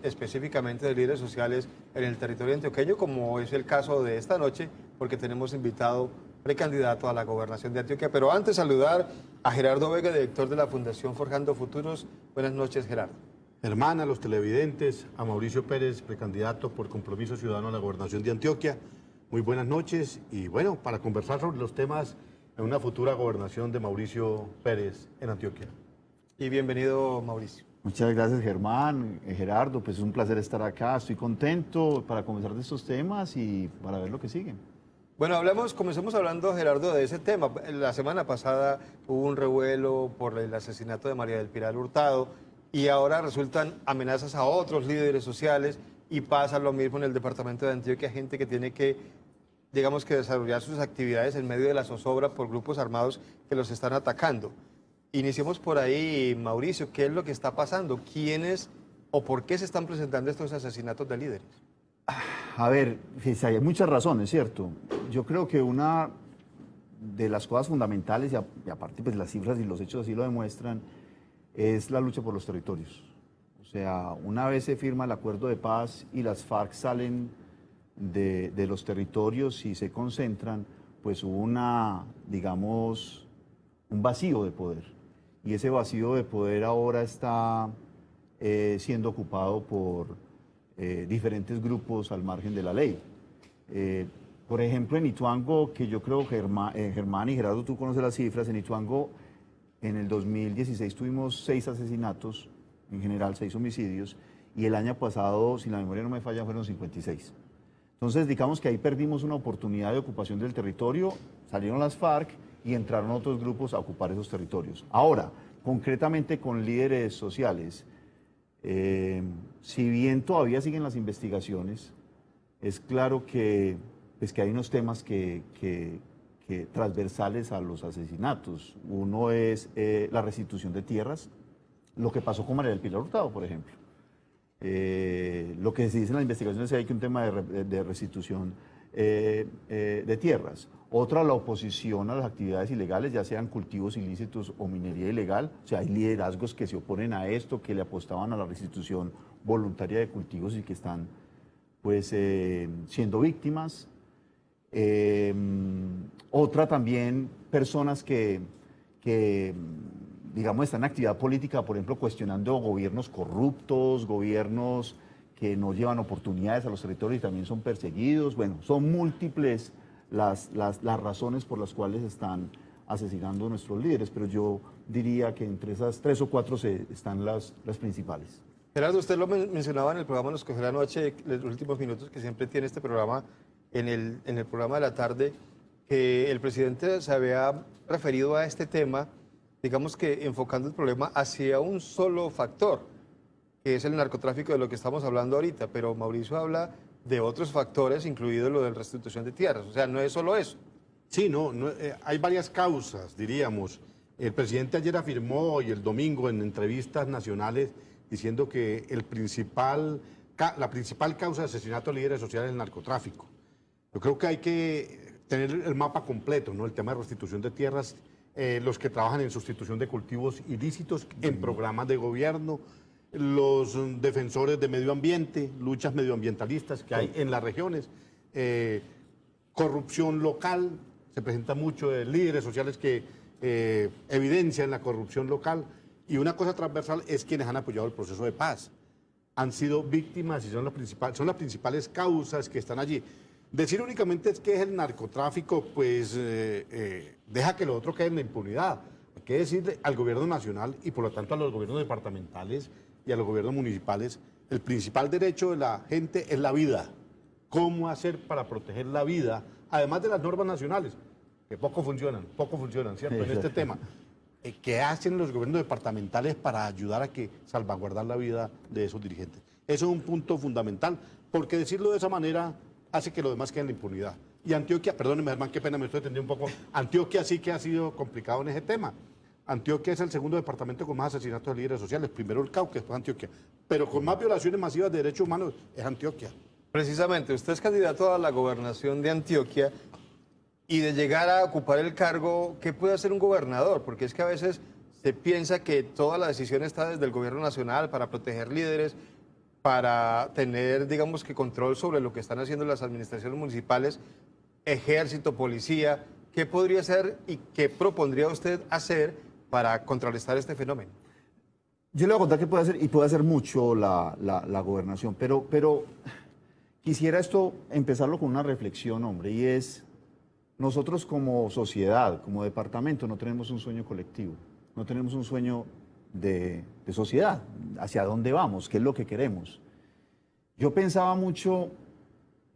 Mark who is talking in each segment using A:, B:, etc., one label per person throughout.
A: específicamente de líderes sociales en el territorio antioqueño, como es el caso de esta noche, porque tenemos invitado precandidato a la gobernación de Antioquia. Pero antes saludar a Gerardo Vega, director de la Fundación Forjando Futuros. Buenas noches, Gerardo.
B: Germán, a los televidentes, a Mauricio Pérez, precandidato por Compromiso Ciudadano a la gobernación de Antioquia. Muy buenas noches y bueno, para conversar sobre los temas en una futura gobernación de Mauricio Pérez en Antioquia.
A: Y bienvenido, Mauricio.
C: Muchas gracias, Germán. Gerardo, pues es un placer estar acá. Estoy contento para conversar de estos temas y para ver lo que sigue.
A: Bueno, comencemos hablando, Gerardo, de ese tema. La semana pasada hubo un revuelo por el asesinato de María del Pilar Hurtado y ahora resultan amenazas a otros líderes sociales y pasa lo mismo en el departamento de Antioquia, gente que tiene que, digamos, que desarrollar sus actividades en medio de la zozobra por grupos armados que los están atacando. Iniciemos por ahí, Mauricio, ¿qué es lo que está pasando? ¿Quiénes o por qué se están presentando estos asesinatos de líderes?
C: A ver, hay muchas razones, ¿cierto? Yo creo que una de las cosas fundamentales, y aparte pues las cifras y los hechos así lo demuestran, es la lucha por los territorios. O sea, una vez se firma el acuerdo de paz y las FARC salen de los territorios y se concentran, pues hubo digamos, un vacío de poder. Y ese vacío de poder ahora está siendo ocupado por diferentes grupos al margen de la ley. Por ejemplo, en Ituango, que yo creo que Germán y Gerardo, tú conoces las cifras, en Ituango en el 2016 tuvimos 6 asesinatos, en general 6 homicidios, y el año pasado, si la memoria no me falla, fueron 56. Entonces, digamos que ahí perdimos una oportunidad de ocupación del territorio, salieron las FARC y entraron otros grupos a ocupar esos territorios. Ahora, concretamente con líderes sociales, si bien todavía siguen las investigaciones, es claro que hay unos temas que transversales a los asesinatos. Uno es la restitución de tierras, lo que pasó con María del Pilar Hurtado, por ejemplo. Lo que se dice en las investigaciones es que hay un tema de restitución de tierras. Otra, la oposición a las actividades ilegales, ya sean cultivos ilícitos o minería ilegal. O sea, hay liderazgos que se oponen a esto, que le apostaban a la restitución voluntaria de cultivos y que están pues siendo víctimas. Otra también, personas que digamos están en actividad política, por ejemplo, cuestionando gobiernos corruptos, gobiernos que no llevan oportunidades a los territorios y también son perseguidos. Bueno, son múltiples las razones por las cuales están asesinando a nuestros líderes, pero yo diría que entre esas 3 o 4 están las principales.
A: Gerardo, usted lo mencionaba en el programa Nos cogió la noche, los últimos minutos que siempre tiene este programa, en el programa de la tarde, que el presidente se había referido a este tema, digamos que enfocando el problema hacia un solo factor, que es el narcotráfico de lo que estamos hablando ahorita, pero Mauricio habla de otros factores, incluido lo de la restitución de tierras, o sea, no es solo eso.
B: Sí, hay varias causas, diríamos. El presidente ayer afirmó y el domingo en entrevistas nacionales diciendo que la principal causa de asesinato de líderes sociales es el narcotráfico. Yo creo que hay que tener el mapa completo, ¿no? El tema de restitución de tierras, los que trabajan en sustitución de cultivos ilícitos en programas de gobierno, los defensores de medio ambiente, luchas medioambientalistas que hay en las regiones, corrupción local, se presenta mucho de líderes sociales que evidencian la corrupción local, y una cosa transversal es quienes han apoyado el proceso de paz. Han sido víctimas y son las principales causas que están allí. Decir únicamente es que es el narcotráfico, pues deja que lo otro quede en la impunidad. Hay que decirle al gobierno nacional y por lo tanto a los gobiernos departamentales y a los gobiernos municipales, el principal derecho de la gente es la vida. ¿Cómo hacer para proteger la vida? Además de las normas nacionales, que poco funcionan, ¿cierto? En este tema. ¿Qué hacen los gobiernos departamentales para ayudar a salvaguardar la vida de esos dirigentes? Eso es un punto fundamental, porque decirlo de esa manera hace que lo demás quede en la impunidad. Y Antioquia, perdóneme, Germán, qué pena, me estoy extendiendo un poco. Antioquia sí que ha sido complicado en ese tema. Antioquia es el segundo departamento con más asesinatos de líderes sociales. Primero el Cauca, después Antioquia. Pero con más violaciones masivas de derechos humanos es Antioquia.
A: Precisamente, usted es candidato a la gobernación de Antioquia y de llegar a ocupar el cargo, ¿qué puede hacer un gobernador? Porque es que a veces se piensa que toda la decisión está desde el gobierno nacional para proteger líderes, para tener, digamos que, control sobre lo que están haciendo las administraciones municipales, ejército, policía? ¿Qué podría hacer y qué propondría usted hacer para contrarrestar este fenómeno?
C: Yo le voy a contar qué puede hacer, y puede hacer mucho la gobernación, pero quisiera esto empezarlo con una reflexión, hombre, y es, nosotros como sociedad, como departamento, no tenemos un sueño colectivo, no tenemos un sueño de sociedad, hacia dónde vamos, qué es lo que queremos. Yo pensaba mucho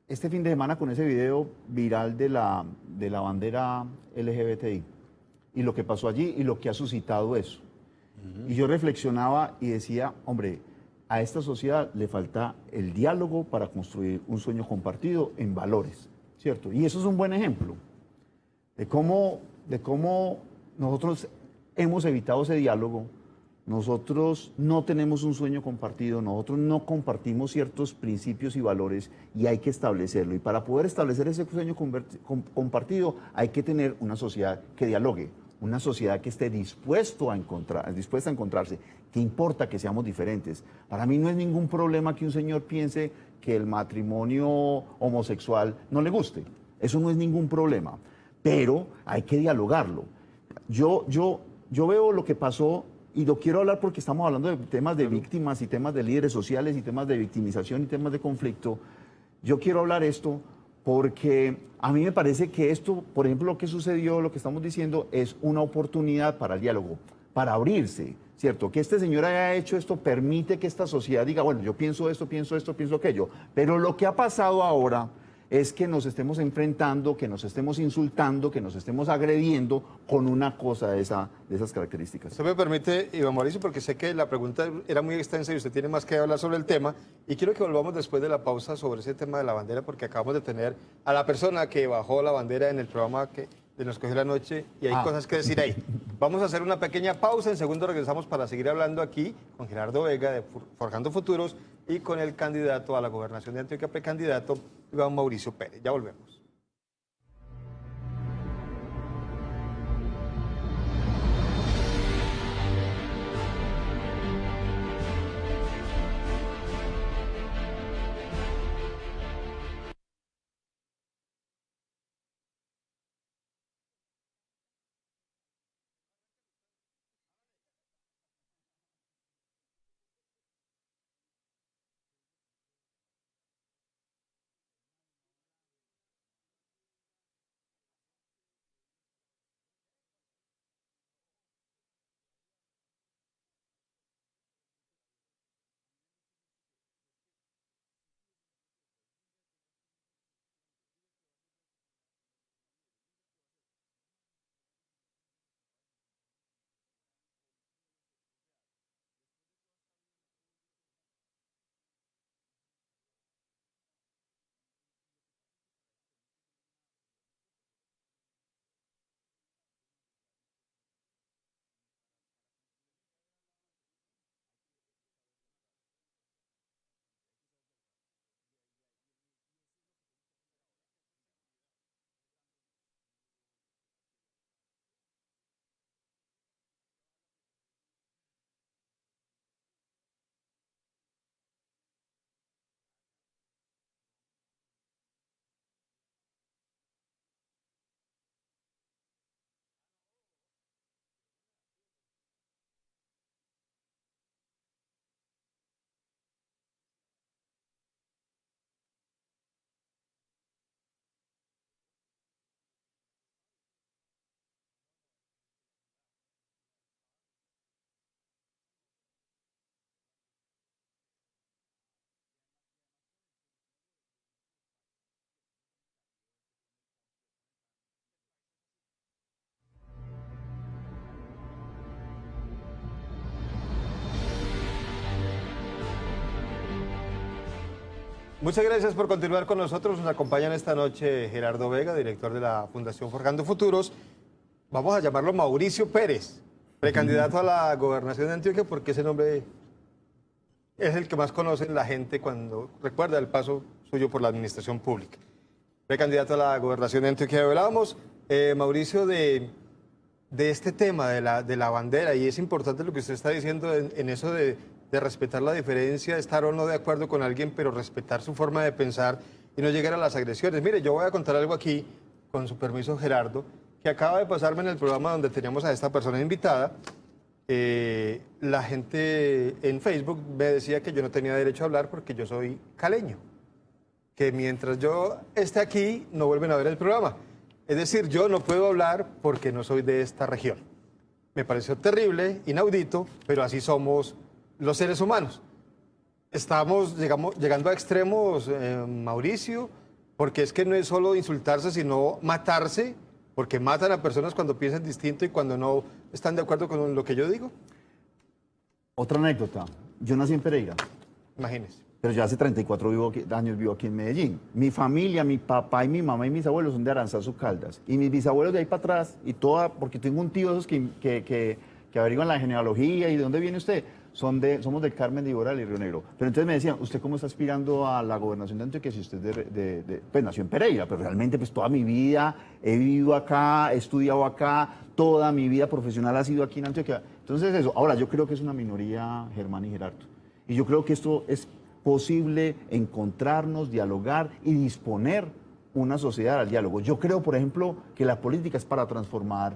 C: este fin de semana con ese video viral de la bandera LGBTI y lo que pasó allí y lo que ha suscitado eso. Y yo reflexionaba y decía, hombre, a esta sociedad le falta el diálogo para construir un sueño compartido en valores, ¿cierto? Y eso es un buen ejemplo de cómo nosotros hemos evitado ese diálogo. Nosotros no tenemos un sueño compartido, nosotros no compartimos ciertos principios y valores, y hay que establecerlo. Y para poder establecer ese sueño compartido hay que tener una sociedad que dialogue, una sociedad que esté dispuesta a encontrarse. ¿Qué importa que seamos diferentes? Para mí no es ningún problema que un señor piense que el matrimonio homosexual no le guste. Eso no es ningún problema, pero hay que dialogarlo. Yo veo lo que pasó, y lo quiero hablar porque estamos hablando de temas de víctimas y temas de líderes sociales y temas de victimización y temas de conflicto. Yo quiero hablar esto porque a mí me parece que esto, por ejemplo, lo que sucedió, lo que estamos diciendo, es una oportunidad para el diálogo, para abrirse, ¿cierto? Que este señor haya hecho esto permite que esta sociedad diga, bueno, yo pienso esto, pienso aquello. Pero lo que ha pasado ahora es que nos estemos enfrentando, que nos estemos insultando, que nos estemos agrediendo con una cosa de esas características.
A: Usted me permite, Iván Mauricio, porque sé que la pregunta era muy extensa y usted tiene más que hablar sobre el tema, y quiero que volvamos después de la pausa sobre ese tema de la bandera, porque acabamos de tener a la persona que bajó la bandera en el programa que Nos Cogió la Noche, y hay cosas que decir ahí. Vamos a hacer una pequeña pausa, en segundo regresamos para seguir hablando aquí con Gerardo Vega de Forjando Futuros y con el candidato a la gobernación de Antioquia, precandidato Iván Mauricio Pérez. Ya volvemos. Muchas gracias por continuar con nosotros. Nos acompañan esta noche Gerardo Vega, director de la Fundación Forjando Futuros. Vamos a llamarlo Mauricio Pérez, precandidato a la gobernación de Antioquia, porque ese nombre es el que más conoce la gente cuando recuerda el paso suyo por la administración pública. Precandidato a la gobernación de Antioquia. Hablábamos, Mauricio, de este tema de la bandera, y es importante lo que usted está diciendo en eso de de respetar la diferencia, estar o no de acuerdo con alguien, pero respetar su forma de pensar y no llegar a las agresiones. Mire, yo voy a contar algo aquí, con su permiso, Gerardo, que acaba de pasarme en el programa donde teníamos a esta persona invitada. La gente en Facebook me decía que yo no tenía derecho a hablar porque yo soy caleño, que mientras yo esté aquí no vuelven a ver el programa. Es decir, yo no puedo hablar porque no soy de esta región. Me pareció terrible, inaudito, pero así somos los seres humanos. Llegando a extremos, Mauricio, porque es que no es solo insultarse, sino matarse, porque matan a personas cuando piensan distinto y cuando no están de acuerdo con lo que yo digo.
C: Otra anécdota. Yo nací en Pereira,
A: Imagínense.
C: pero ya hace 34 años vivo aquí en Medellín. Mi familia, mi papá y mi mamá y mis abuelos son de Aranzazu, Caldas. Y mis bisabuelos de ahí para atrás, y toda, porque tengo un tío de esos que averiguan la genealogía y de dónde viene usted. Somos del Carmen de Iboral y Río Negro. Pero entonces me decían, ¿usted cómo está aspirando a la gobernación de Antioquia si usted pues nació en Pereira? Pero realmente pues toda mi vida he vivido acá, he estudiado acá, toda mi vida profesional ha sido aquí en Antioquia. Entonces eso, ahora yo creo que es una minoría, Germán y Gerardo. Y yo creo que esto es posible encontrarnos, dialogar y disponer una sociedad al diálogo. Yo creo, por ejemplo, que la política es para transformar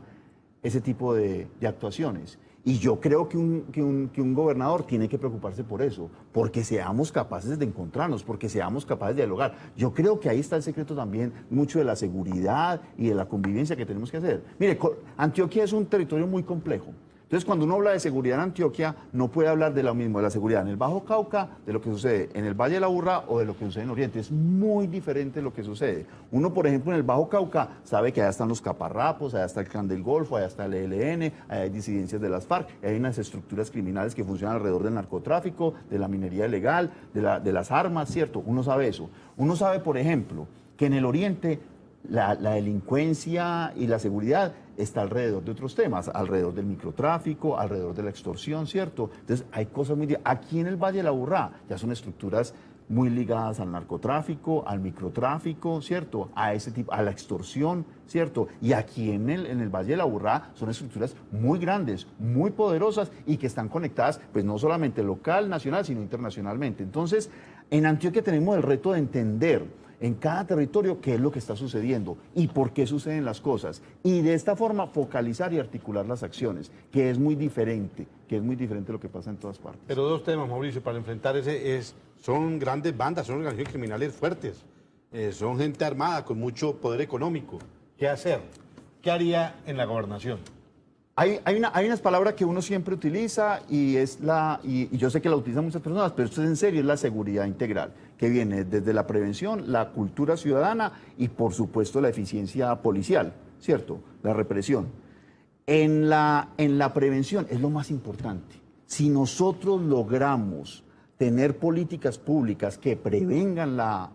C: ese tipo de actuaciones. Y yo creo que un gobernador tiene que preocuparse por eso, porque seamos capaces de encontrarnos, porque seamos capaces de dialogar. Yo creo que ahí está el secreto también, mucho de la seguridad y de la convivencia que tenemos que hacer. Mire, Antioquia es un territorio muy complejo. Entonces, cuando uno habla de seguridad en Antioquia, no puede hablar de lo mismo, de la seguridad en el Bajo Cauca, de lo que sucede en el Valle de la Aburrá o de lo que sucede en Oriente. Es muy diferente lo que sucede. Uno, por ejemplo, en el Bajo Cauca sabe que allá están los caparrapos, allá está el Clan del Golfo, allá está el ELN, allá hay disidencias de las FARC, hay unas estructuras criminales que funcionan alrededor del narcotráfico, de la minería ilegal, de las armas, ¿cierto? Uno sabe eso. Uno sabe, por ejemplo, que en el Oriente la delincuencia y la seguridad está alrededor de otros temas, alrededor del microtráfico, alrededor de la extorsión, ¿cierto? Entonces hay cosas muy... Aquí en el Valle de la Aburrá ya son estructuras muy ligadas al narcotráfico, al microtráfico, ¿cierto? A ese tipo, a la extorsión, ¿cierto? Y aquí en el Valle de la Aburrá son estructuras muy grandes, muy poderosas y que están conectadas, pues no solamente local, nacional, sino internacionalmente. Entonces, en Antioquia tenemos el reto de entender en cada territorio qué es lo que está sucediendo y por qué suceden las cosas. Y de esta forma focalizar y articular las acciones, que es muy diferente lo que pasa en todas partes.
B: Pero dos temas, Mauricio, para enfrentar son grandes bandas, son organizaciones criminales fuertes, son gente armada con mucho poder económico. ¿Qué hacer? ¿Qué haría en la gobernación?
C: Hay unas palabras que uno siempre utiliza y yo sé que la utilizan muchas personas, pero esto es en serio, es la seguridad integral, que viene desde la prevención, la cultura ciudadana y por supuesto la eficiencia policial, ¿cierto? La represión. En la prevención es lo más importante. Si nosotros logramos tener políticas públicas que prevengan la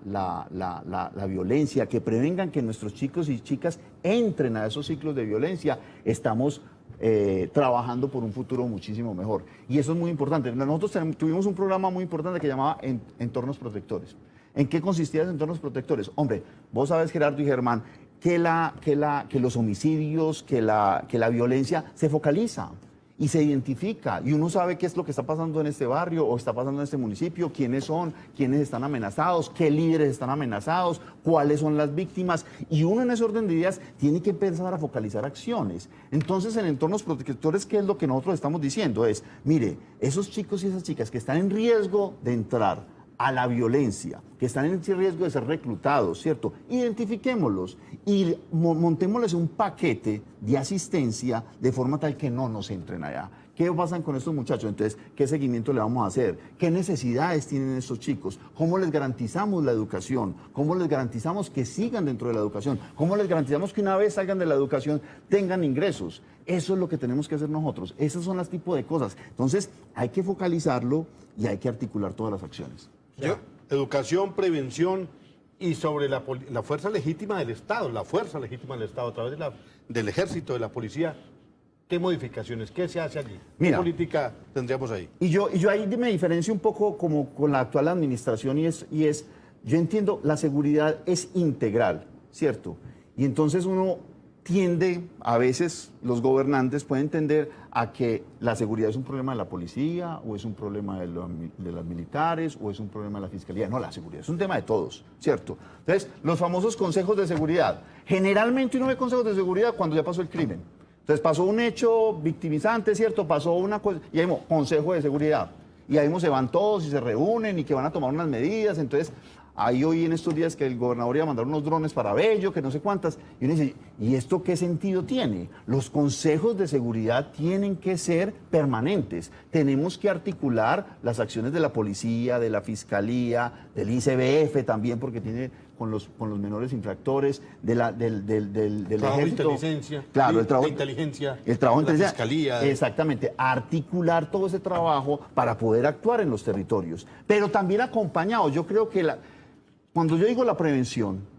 C: violencia, que prevengan que nuestros chicos y chicas entren a esos ciclos de violencia, estamos trabajando por un futuro muchísimo mejor. Y eso es muy importante. Nosotros tuvimos un programa muy importante que llamaba Entornos Protectores. ¿En qué consistían los entornos protectores? Hombre, vos sabes, Gerardo y Germán, que los homicidios, que la violencia se focaliza y se identifica y uno sabe qué es lo que está pasando en este barrio o está pasando en este municipio, quiénes son, quiénes están amenazados, qué líderes están amenazados, cuáles son las víctimas y uno en ese orden de ideas tiene que empezar a focalizar acciones. Entonces, en entornos protectores, ¿qué es lo que nosotros estamos diciendo? Es, mire, esos chicos y esas chicas que están en riesgo de entrar a la violencia, que están en riesgo de ser reclutados, ¿cierto? Identifiquémoslos y montémosles un paquete de asistencia de forma tal que no nos entren allá. ¿Qué pasan con estos muchachos? Entonces, ¿qué seguimiento le vamos a hacer? ¿Qué necesidades tienen estos chicos? ¿Cómo les garantizamos la educación? ¿Cómo les garantizamos que sigan dentro de la educación? ¿Cómo les garantizamos que una vez salgan de la educación tengan ingresos? Eso es lo que tenemos que hacer nosotros. Esos son los tipos de cosas. Entonces, hay que focalizarlo y hay que articular todas las acciones.
B: Educación, prevención y sobre la fuerza legítima del Estado, a través del ejército, de la policía. ¿Qué modificaciones? ¿Qué se hace allí?
C: Mira,
B: ¿qué política tendríamos ahí?
C: Y yo ahí me diferencio un poco como con la actual administración y yo entiendo, la seguridad es integral, ¿cierto? Y entonces uno tiende, a veces los gobernantes pueden tender a que la seguridad es un problema de la policía, o es un problema de las militares, o es un problema de la fiscalía. No, la seguridad es un tema de todos, ¿cierto? Entonces, los famosos consejos de seguridad. Generalmente uno ve consejos de seguridad cuando ya pasó el crimen. Entonces, pasó un hecho victimizante, ¿cierto? Pasó una cosa, y ahí vemos, consejo de seguridad. Y ahí mismo se van todos y se reúnen y que van a tomar unas medidas. Entonces, ahí oí en estos días que el gobernador iba a mandar unos drones para Bello, que no sé cuántas. Y uno dice, ¿y esto qué sentido tiene? Los consejos de seguridad tienen que ser permanentes. Tenemos que articular las acciones de la policía, de la fiscalía, del ICBF también, porque tiene con los menores infractores, del
B: trabajo de
C: ejército.
B: inteligencia,
C: Claro,
B: sí,
C: el trabajo
B: de inteligencia,
C: el trabajo
B: de
C: de
B: la
C: inteligencia.
B: fiscalía.
C: Exactamente, articular todo ese trabajo para poder actuar en los territorios. Pero también acompañado, yo creo que cuando yo digo la prevención,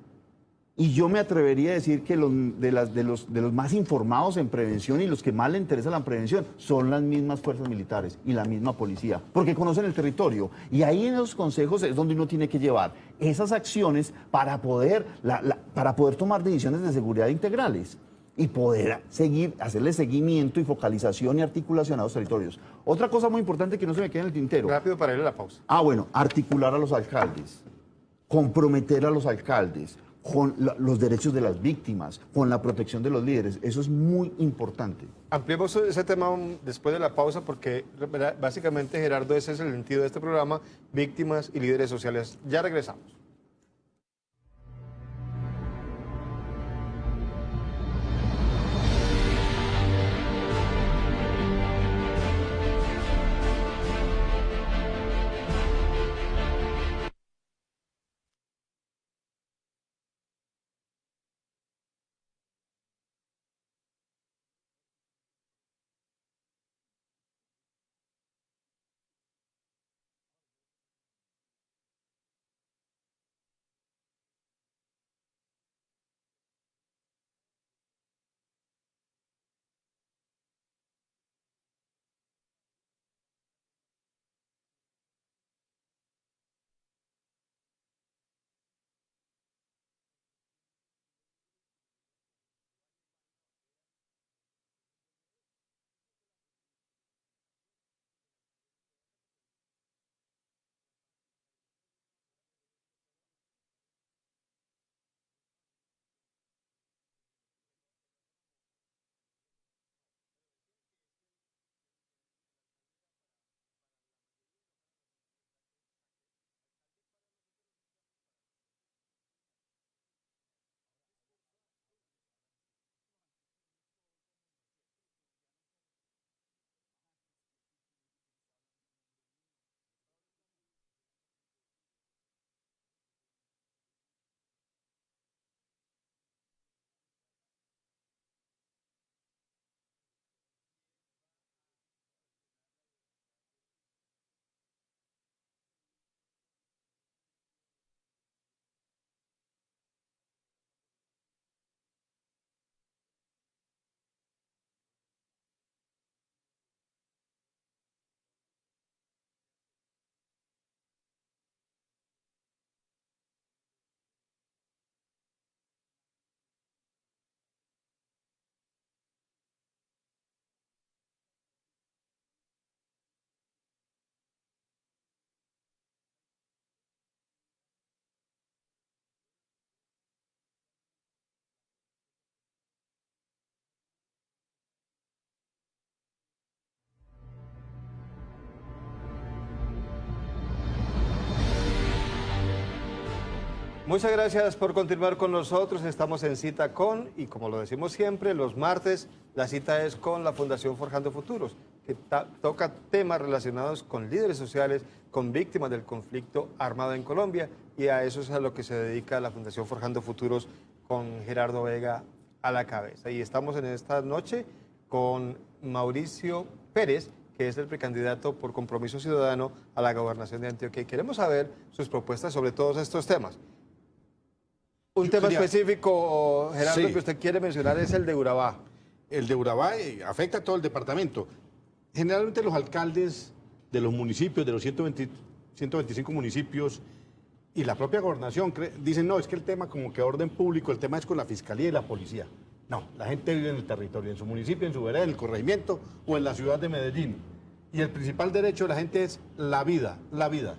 C: y yo me atrevería a decir que de los más informados en prevención y los que más le interesa la prevención son las mismas fuerzas militares y la misma policía, porque conocen el territorio. Y ahí en esos consejos es donde uno tiene que llevar esas acciones para poder tomar decisiones de seguridad integrales y poder hacerle seguimiento y focalización y articulación a los territorios. Otra cosa muy importante que no se me queda en el tintero.
A: Rápido para ir a la pausa.
C: Bueno, articular a los alcaldes, comprometer a los alcaldes con los derechos de las víctimas, con la protección de los líderes. Eso es muy importante.
A: Ampliemos ese tema después de la pausa porque básicamente, Gerardo, ese es el sentido de este programa, víctimas y líderes sociales. Ya regresamos. Muchas gracias por continuar con nosotros. Estamos en Cita Con, y como lo decimos siempre, los martes la cita es con la Fundación Forjando Futuros, que toca temas relacionados con líderes sociales, con víctimas del conflicto armado en Colombia, y a eso es a lo que se dedica la Fundación Forjando Futuros con Gerardo Vega a la cabeza. Y estamos en esta noche con Mauricio Pérez, que es el precandidato por Compromiso Ciudadano a la gobernación de Antioquia. Y queremos saber sus propuestas sobre todos estos temas. Un tema específico, Gerardo,
B: sí,
A: que usted quiere mencionar es el de Urabá.
B: El de Urabá afecta a todo el departamento. Generalmente los alcaldes de los municipios, de los 125 municipios y la propia gobernación dicen, no, es que el tema como que orden público, el tema es con la fiscalía y la policía. No, la gente vive en el territorio, en su municipio, en su vereda, en el corregimiento o en la ciudad de Medellín. Y el principal derecho de la gente es la vida, la vida.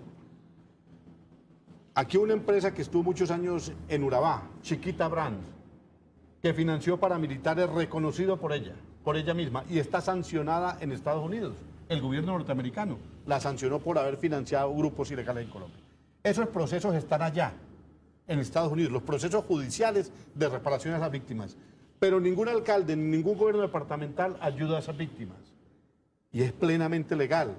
B: Aquí una empresa que estuvo muchos años en Urabá, Chiquita Brands, que financió paramilitares reconocido por ella misma, y está sancionada en Estados Unidos. El gobierno norteamericano la sancionó por haber financiado grupos ilegales en Colombia. Esos procesos están allá, en Estados Unidos, los procesos judiciales de reparación a las víctimas. Pero ningún alcalde, ningún gobierno departamental ayuda a esas víctimas. Y es plenamente legal.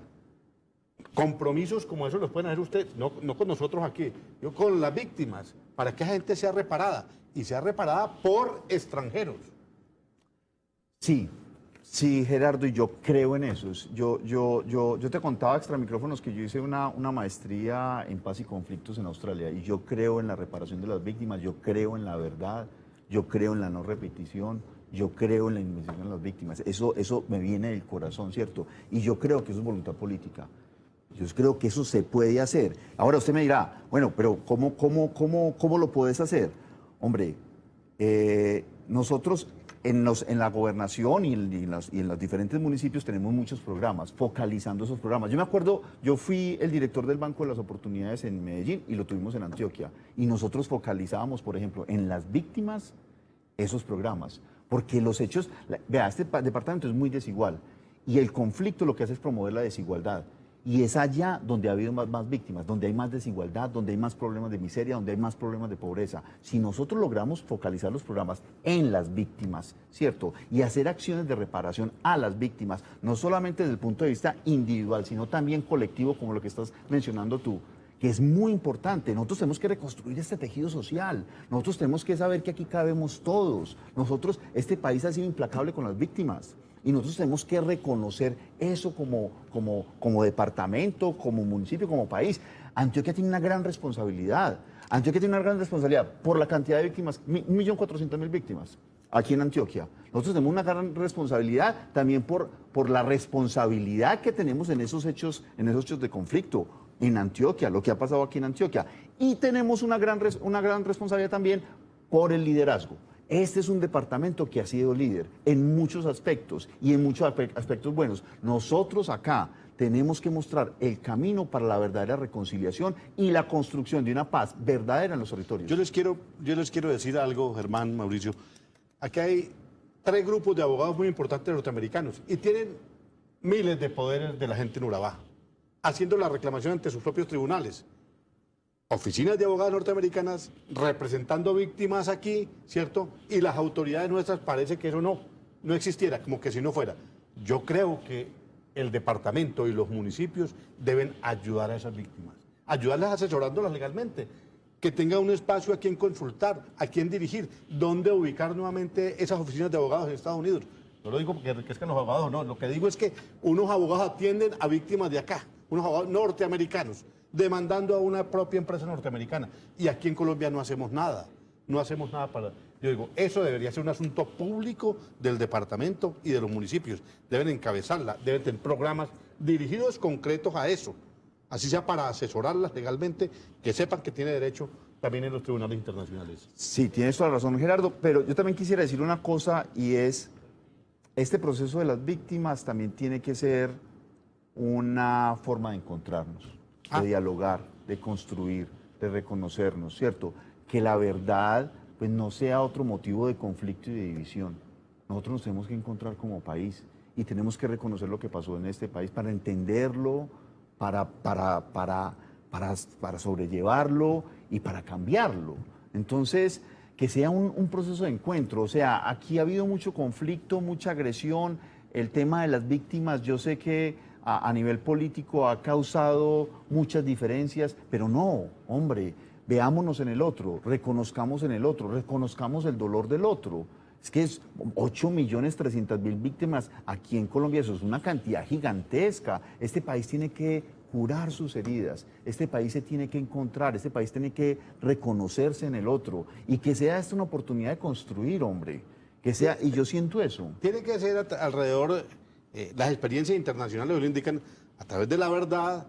B: Compromisos como esos los pueden hacer ustedes, no con nosotros aquí, yo con las víctimas, para que esa gente sea reparada, y sea reparada por extranjeros.
C: Sí, sí, Gerardo, y yo creo en eso. Yo te contaba extra micrófonos que yo hice una maestría en paz y conflictos en Australia, y yo creo en la reparación de las víctimas, yo creo en la verdad, yo creo en la no repetición, yo creo en la indemnización de las víctimas. Eso me viene del corazón, ¿cierto? Y yo creo que eso es voluntad política. Yo creo que eso se puede hacer. Ahora usted me dirá, bueno, pero ¿cómo lo puedes hacer? Hombre, nosotros en la gobernación y en los diferentes municipios tenemos muchos programas, focalizando esos programas. Yo me acuerdo, yo fui el director del Banco de las Oportunidades en Medellín y lo tuvimos en Antioquia. Y nosotros focalizábamos, por ejemplo, en las víctimas esos programas. Porque los hechos, vea, este departamento es muy desigual. Y el conflicto lo que hace es promover la desigualdad. Y es allá donde ha habido más víctimas, donde hay más desigualdad, donde hay más problemas de miseria, donde hay más problemas de pobreza. Si nosotros logramos focalizar los programas en las víctimas, ¿cierto? Y hacer acciones de reparación a las víctimas, no solamente desde el punto de vista individual, sino también colectivo, como lo que estás mencionando tú, que es muy importante. Nosotros tenemos que reconstruir este tejido social. Nosotros tenemos que saber que aquí cabemos todos. Este país ha sido implacable con las víctimas. Y nosotros tenemos que reconocer eso como departamento, como municipio, como país. Antioquia tiene una gran responsabilidad. Antioquia tiene una gran responsabilidad por la cantidad de víctimas, 1.400.000 víctimas aquí en Antioquia. Nosotros tenemos una gran responsabilidad también por la responsabilidad que tenemos en esos hechos de conflicto en Antioquia, lo que ha pasado aquí en Antioquia. Y tenemos una gran responsabilidad también por el liderazgo. Este es un departamento que ha sido líder en muchos aspectos y en muchos aspectos buenos. Nosotros acá tenemos que mostrar el camino para la verdadera reconciliación y la construcción de una paz verdadera en los territorios.
B: Yo les quiero decir algo, Germán, Mauricio. Aquí hay 3 grupos de abogados muy importantes norteamericanos y tienen miles de poderes de la gente en Urabá, haciendo la reclamación ante sus propios tribunales. Oficinas de abogados norteamericanas representando víctimas aquí, ¿cierto? Y las autoridades nuestras parece que eso no existiera, como que si no fuera. Yo creo que el departamento y los municipios deben ayudar a esas víctimas, ayudarlas asesorándolas legalmente, que tengan un espacio a quien consultar, a quien dirigir, dónde ubicar nuevamente esas oficinas de abogados en Estados Unidos. No lo digo porque enriquezcan los abogados, no. Lo que digo es que unos abogados atienden a víctimas de acá, unos abogados norteamericanos, demandando a una propia empresa norteamericana. Y aquí en Colombia no hacemos nada. No hacemos nada para... Yo digo, eso debería ser un asunto público del departamento y de los municipios. Deben encabezarla, deben tener programas dirigidos concretos a eso. Así sea para asesorarlas legalmente, que sepan que tiene derecho también en los tribunales internacionales.
C: Sí, tienes toda la razón, Gerardo, pero yo también quisiera decir una cosa y es, este proceso de las víctimas también tiene que ser una forma de encontrarnos, de dialogar, de construir, de reconocernos, ¿cierto? Que la verdad pues no sea otro motivo de conflicto y de división. Nosotros nos tenemos que encontrar como país y tenemos que reconocer lo que pasó en este país para entenderlo, para sobrellevarlo y para cambiarlo. Entonces, que sea un proceso de encuentro. O sea, aquí ha habido mucho conflicto, mucha agresión. El tema de las víctimas, yo sé que a nivel político ha causado muchas diferencias, pero no, hombre, veámonos en el otro, reconozcamos en el otro, reconozcamos el dolor del otro. Es que es 8.300.000 víctimas aquí en Colombia, eso es una cantidad gigantesca. Este país tiene que curar sus heridas, este país se tiene que encontrar, este país tiene que reconocerse en el otro y que sea esta una oportunidad de construir, hombre, que sea, y yo siento eso.
B: Tiene que ser alrededor, las experiencias internacionales lo indican, a través de la verdad,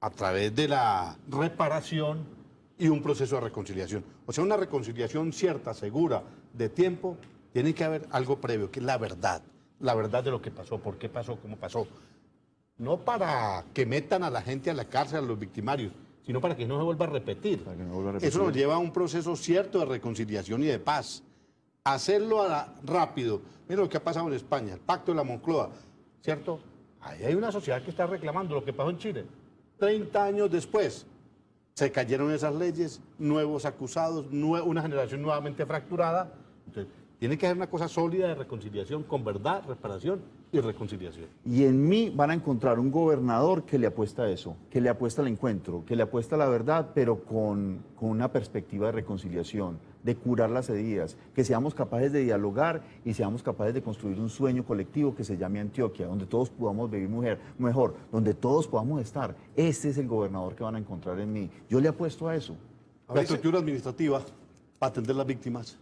B: a través de la reparación y un proceso de reconciliación. O sea, una reconciliación cierta, segura, de tiempo, tiene que haber algo previo, que es la verdad de lo que pasó, por qué pasó, cómo pasó. No para que metan a la gente a la cárcel, a los victimarios, sino para que no se vuelva a repetir.
C: Para que no vuelva a repetir.
B: Eso nos lleva a un proceso cierto de reconciliación y de paz. Hacerlo rápido. Mira lo que ha pasado en España, el pacto de la Moncloa, ¿cierto? Ahí hay una sociedad que está reclamando lo que pasó en Chile. 30 años después, se cayeron esas leyes, nuevos acusados, una generación nuevamente fracturada. Entonces, tiene que haber una cosa sólida de reconciliación, con verdad, reparación y reconciliación.
C: Y en mí van a encontrar un gobernador que le apuesta a eso, que le apuesta al encuentro, que le apuesta a la verdad, pero con una perspectiva de reconciliación, de curar las heridas, que seamos capaces de dialogar y seamos capaces de construir un sueño colectivo que se llame Antioquia, donde todos podamos vivir mejor, donde todos podamos estar. Ese es el gobernador que van a encontrar en mí. Yo le apuesto a eso.
B: La estructura administrativa para atender las víctimas.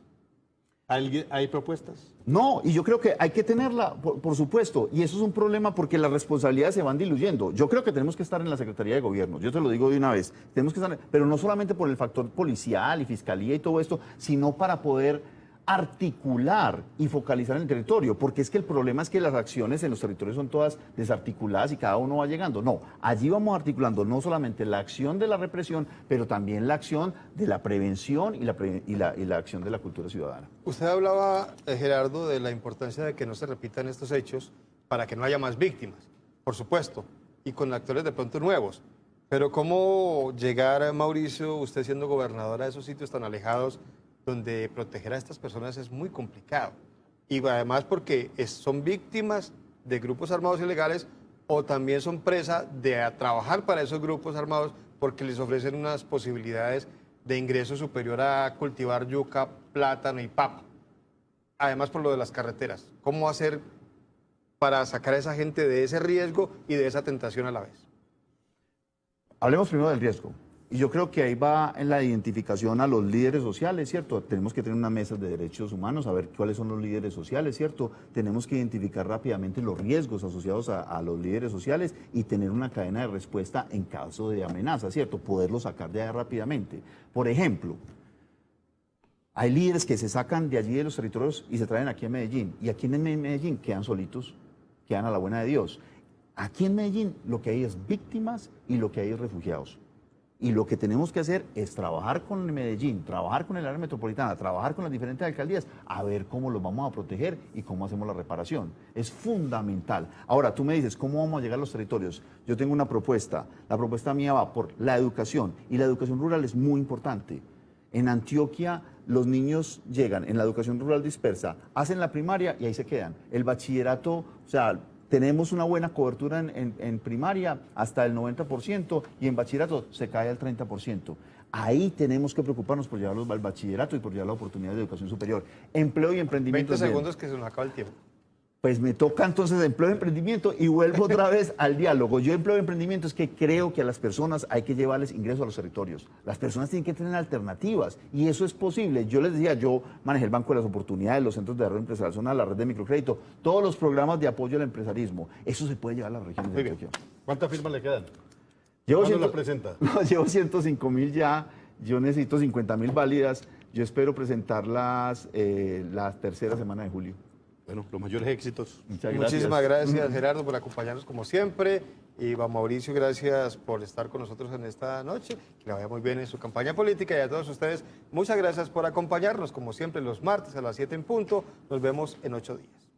B: ¿Hay propuestas?
C: No, y yo creo que hay que tenerla, por supuesto, y eso es un problema porque las responsabilidades se van diluyendo. Yo creo que tenemos que estar en la Secretaría de Gobierno, yo te lo digo de una vez, tenemos que estar, pero no solamente por el factor policial y fiscalía y todo esto, sino para poder articular y focalizar en el territorio, porque es que el problema es que las acciones en los territorios son todas desarticuladas y cada uno va llegando. No, allí vamos articulando no solamente la acción de la represión, pero también la acción de la prevención y la acción de la cultura ciudadana.
A: Usted hablaba, Gerardo, de la importancia de que no se repitan estos hechos para que no haya más víctimas, por supuesto, y con actores de pronto nuevos. Pero ¿cómo llegar, Mauricio, usted siendo gobernador, a esos sitios tan alejados donde proteger a estas personas es muy complicado? Y además porque son víctimas de grupos armados ilegales o también son presa de trabajar para esos grupos armados porque les ofrecen unas posibilidades de ingreso superior a cultivar yuca, plátano y papa. Además por lo de las carreteras. ¿Cómo hacer para sacar a esa gente de ese riesgo y de esa tentación a la vez?
C: Hablemos primero del riesgo. Y yo creo que ahí va en la identificación a los líderes sociales, ¿cierto? Tenemos que tener una mesa de derechos humanos, a ver cuáles son los líderes sociales, ¿cierto? Tenemos que identificar rápidamente los riesgos asociados a los líderes sociales y tener una cadena de respuesta en caso de amenaza, ¿cierto? Poderlos sacar de ahí rápidamente. Por ejemplo, hay líderes que se sacan de allí de los territorios y se traen aquí a Medellín. Y aquí en Medellín quedan solitos, quedan a la buena de Dios. Aquí en Medellín lo que hay es víctimas y lo que hay es refugiados. Y lo que tenemos que hacer es trabajar con Medellín, trabajar con el área metropolitana, trabajar con las diferentes alcaldías, a ver cómo los vamos a proteger y cómo hacemos la reparación. Es fundamental. Ahora, tú me dices, ¿cómo vamos a llegar a los territorios? Yo tengo una propuesta. La propuesta mía va por la educación. Y la educación rural es muy importante. En Antioquia, los niños llegan en la educación rural dispersa, hacen la primaria y ahí se quedan. El bachillerato, o sea, tenemos una buena cobertura en primaria hasta el 90% y en bachillerato se cae al 30%. Ahí tenemos que preocuparnos por llevarlos al bachillerato y por llevar la oportunidad de educación superior. Empleo y emprendimiento.
A: 20 segundos que se nos acaba el tiempo.
C: Pues me toca entonces empleo y emprendimiento y vuelvo otra vez al diálogo. Yo empleo y emprendimiento es que creo que a las personas hay que llevarles ingresos a los territorios. Las personas tienen que tener alternativas y eso es posible. Yo les decía, yo manejé el Banco de las Oportunidades, los centros de desarrollo empresarial, zona, la red de microcrédito, todos los programas de apoyo al empresarismo. Eso se puede llevar a las regiones de Antioquia.
B: ¿Cuántas firmas le quedan?
C: ¿Cuándo
B: la presenta?
C: No, llevo 105.000 ya, yo necesito 50.000 válidas. Yo espero presentarlas la tercera semana de julio.
B: Bueno, los mayores éxitos.
C: Muchas gracias.
A: Muchísimas gracias, Gerardo, por acompañarnos como siempre. Y a Mauricio, gracias por estar con nosotros en esta noche. Que le vaya muy bien en su campaña política. Y a todos ustedes, muchas gracias por acompañarnos, como siempre, los martes a las 7 en punto. Nos vemos en 8 días.